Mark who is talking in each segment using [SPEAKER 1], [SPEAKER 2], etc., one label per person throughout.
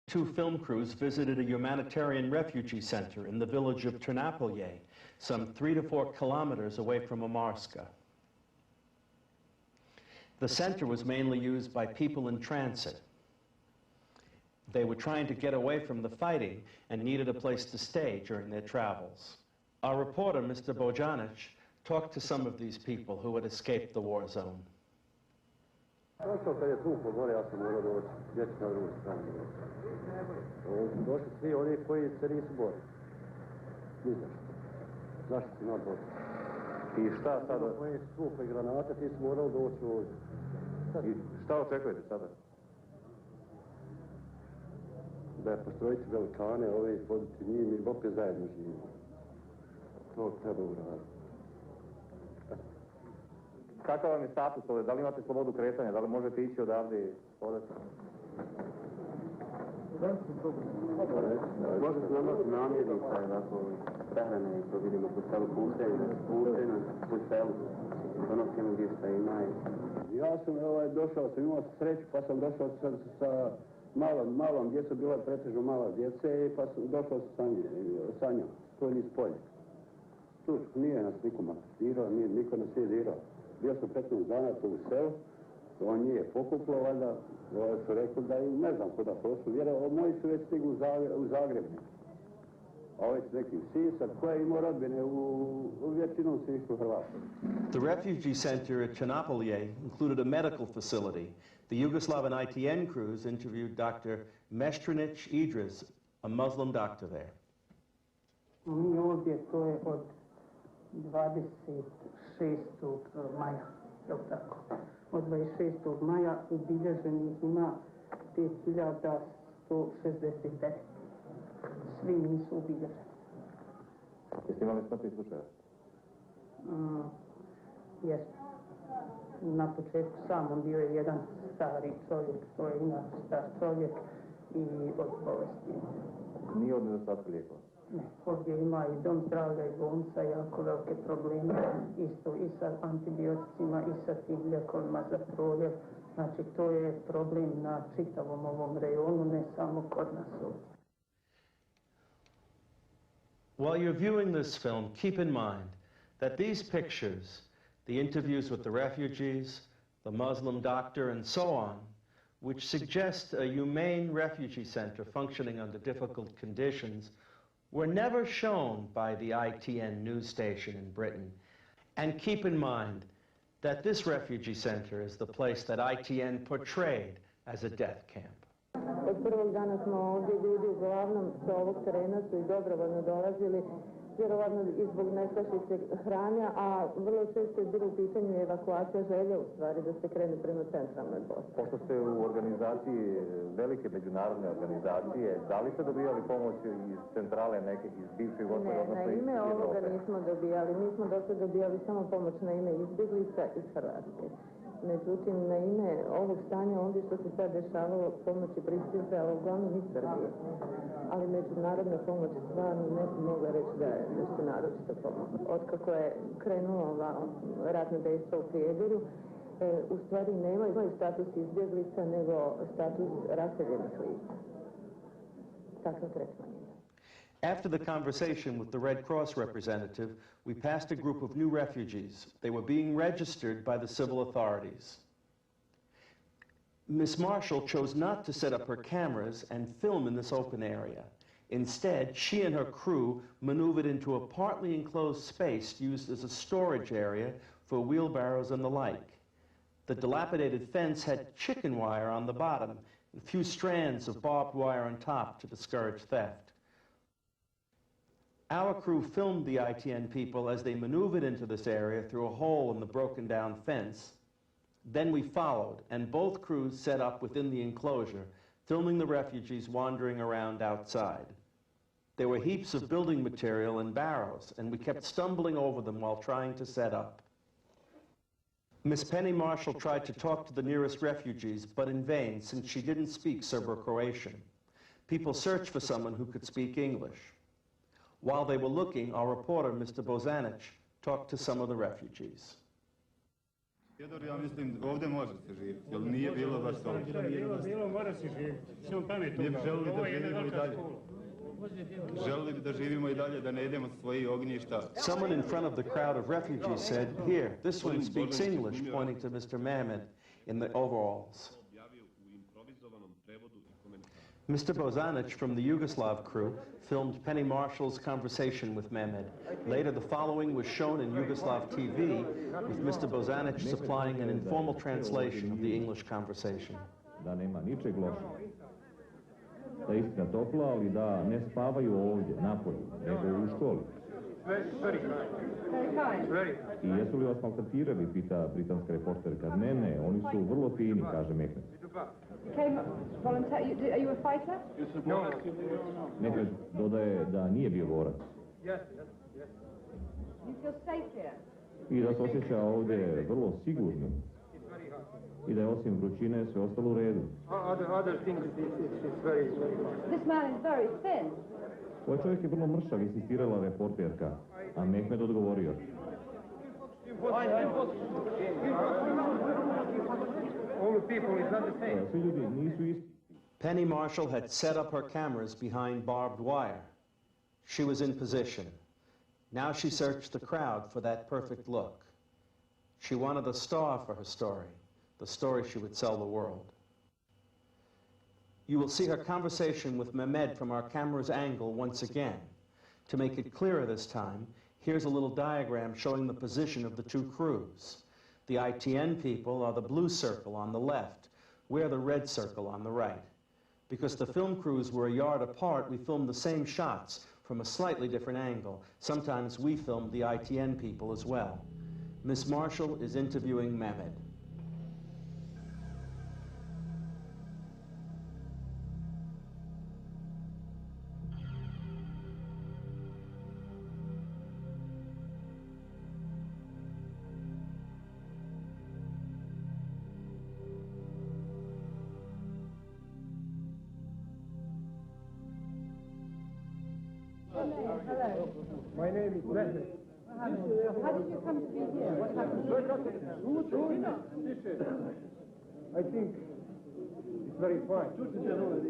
[SPEAKER 1] Two film crews visited a humanitarian refugee center in the village of Ternopilje, some 3 to 4 kilometers away from Omarska. The center was mainly used by people in transit. They were trying to get away from the fighting and needed a place to stay during their travels. Our reporter, Mr. Bojanic, talked to some of these people who had escaped the war zone.
[SPEAKER 2] Došli svi oni koji se nisu borili. Zašto si nam borili?
[SPEAKER 3] I šta sada?
[SPEAKER 2] Koji su tukli granate, ti su morali doći ovdje.
[SPEAKER 3] I šta očekujete sada?
[SPEAKER 2] Da je postrojiti velikane, ove izvoditi njim i opet zajedno živimo. To treba uraditi.
[SPEAKER 3] Kakav vam je status ovdje? Da li imate slobodu kretanja? Da li možete ići odavde i odati?
[SPEAKER 2] Možda znamo namjernica, ovako, prehrane, to vidimo po celu puštenu, po selu. Donosimo gdje šta ima. Ja sam došao, sam imao sreću, pa sam došao sa malom djecom, bila je pretežno mala djece, pa sam došao sa njom. To je niz polje. Tu nije nas niko maltretirao, niko nas nije dirao. Bio sam 15 dana tu u selu, on nije pokuplo, valjda, su rekli da i ne znam kuda pošli, vjerojatno, moji su već stigli u Zagreb. A ovaj su neki Sisak, koja je imao rodbine, u većinom su išli u Hrvatskoj.
[SPEAKER 1] The refugee center at Ternopilje included a medical facility. The Yugoslav ITN crews interviewed Dr. Mestranic Idris, a Muslim doctor there.
[SPEAKER 4] Mi ovdje, to je od 26. maja, je li tako? Od 26. maja ubilježenih ima 5169. Svi nisu ubilježeni.
[SPEAKER 3] Jeste imali smrtnih slučaja?
[SPEAKER 4] Jesmo. Na početku samom bio je jedan stari čovjek, to je inače star čovjek i od bolesti.
[SPEAKER 3] Nije od nedostatka lijekova?
[SPEAKER 4] Ne, ovdje ima i dom zdravlja i bolnica jako velike probleme, isto i sa antibioticima i sa tim lijekovima za proljev. Znači, to je problem na čitavom ovom rejonu, ne samo kod nas ovdje.
[SPEAKER 1] While you're viewing this film, keep in mind that these pictures, the interviews with the refugees, the Muslim doctor, and so on, which suggest a humane refugee center functioning under difficult conditions, were never shown by the ITN news station in Britain. And keep in mind that this refugee center is the place that ITN portrayed as a death camp.
[SPEAKER 5] Od prvog dana smo ovdje, ljudi uglavnom sa ovog terena su i dobrovoljno dolazili, vjerovatno i zbog nestašice hrane, a vrlo često je bilo u pitanju evakuacija želje, u stvari, da se krene prema centralnoj Bosni.
[SPEAKER 3] Pošto ste u organizaciji, velike međunarodne organizacije, da li ste dobijali pomoć iz centrale nekih, iz bivših Jugoslavije?
[SPEAKER 5] Ne, na ime ovoga nismo dobijali. Mi smo do sada dobijali samo pomoć na ime izbjeglica iz Hrvatske. Međutim, na ime ovog stanja, ovdje što se sad dešavalo, pomoći pristizala uglavnom iz Srbije. Ali međunarodna pomoć stvarno ne bi mogla reći da je nešto naročito pomoć. Otkako je krenulo ova ratna dejstva u Prijedoru, u stvari nemaju status izbjeglica, nego status raseljenih lica. Takav tretman ima.
[SPEAKER 1] After the conversation with the Red Cross representative, we passed a group of new refugees. They were being registered by the civil authorities. Miss Marshall chose not to set up her cameras and film in this open area. Instead, she and her crew maneuvered into a partly enclosed space used as a storage area for wheelbarrows and the like. The dilapidated fence had chicken wire on the bottom and a few strands of barbed wire on top to discourage theft. Our crew filmed the ITN people as they maneuvered into this area through a hole in the broken down fence. Then we followed, and both crews set up within the enclosure, filming the refugees wandering around outside. There were heaps of building material and barrows, and we kept stumbling over them while trying to set up. Miss Penny Marshall tried to talk to the nearest refugees, but in vain, since she didn't speak Serbo-Croatian. People searched for someone who could speak English. While they were looking, our reporter, Mr. Bozanic, talked to some of the refugees.
[SPEAKER 6] Jedor, ja mislim, ovdje može se živjeti, jer nije bilo baš to.
[SPEAKER 7] Bilo, mora se živjeti. Sve on pamet
[SPEAKER 6] Mi bi želili
[SPEAKER 7] ovo
[SPEAKER 6] da
[SPEAKER 7] je jedna
[SPEAKER 6] živimo i
[SPEAKER 7] velika
[SPEAKER 6] dalje.
[SPEAKER 7] škola.
[SPEAKER 6] Želili bi da živimo i dalje, da ne idemo s svojih ognjišta.
[SPEAKER 1] Someone in front of the crowd of refugees said, "Here, this one speaks English," pointing to Mr. Mehmed in the overalls. Mr. Bozanic from the Yugoslav crew filmed Penny Marshall's conversation with Mehmed. Later, the following was shown in Yugoslav TV, with Mr. Bozanic supplying an informal translation of the English conversation.
[SPEAKER 8] Da nema ničeg lošeg. Da je istina topla, ali da ne spavaju ovdje, napolju, nego u školi. I jesu li vas maltretirali, pita britanska reporterka. Ne, oni su vrlo fini, kaže Mehmed. Mehmed dodaje da nije bio borac. I da se osjeća ovdje vrlo sigurnim. I da je osim vrućine sve ostalo u redu. Ovaj čovjek je vrlo mršav, insistirala reporterka, a Mehmed odgovorio. Svi ljudi nisu isti.
[SPEAKER 1] Penny Marshall had set up her cameras behind barbed wire. She was in position. Now she searched the crowd for that perfect look. She wanted a star for her story, the story she would sell the world. You will see her conversation with Mehmed from our camera's angle once again. To make it clearer this time, here's a little diagram showing the position of the two crews. The ITN people are the blue circle on the left. We're the red circle on the right. Because the film crews were a yard apart, we filmed the same shots from a slightly different angle. Sometimes we filmed the ITN people as well. Miss Marshall is interviewing Mehmed.
[SPEAKER 9] Hello.
[SPEAKER 2] My name is Mehmed.
[SPEAKER 9] How did you come to be here? What happened here?
[SPEAKER 2] I think it's very fine.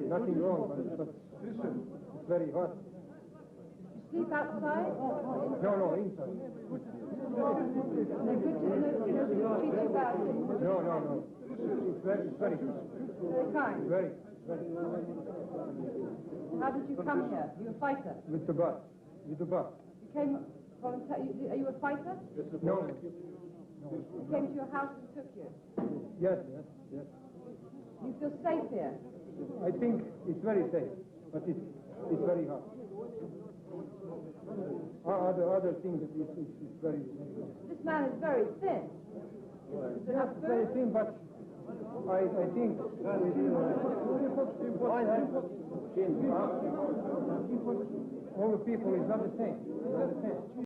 [SPEAKER 2] Nothing wrong, but it's very hot.
[SPEAKER 9] You sleep outside?
[SPEAKER 2] No, inside.
[SPEAKER 9] They're good to treat you badly.
[SPEAKER 2] No. It's very
[SPEAKER 9] Very kind.
[SPEAKER 2] very.
[SPEAKER 9] How did you come here? You a fighter?
[SPEAKER 2] With the bus.
[SPEAKER 9] You came voluntarily. Are you a fighter?
[SPEAKER 2] No.
[SPEAKER 9] You came to your house and took you.
[SPEAKER 2] Yes.
[SPEAKER 9] You feel safe here?
[SPEAKER 2] I think it's very safe, but it's very hot. Other things is very.
[SPEAKER 9] This man is very thin.
[SPEAKER 2] Yes, very thin, but I think all the people is not the same.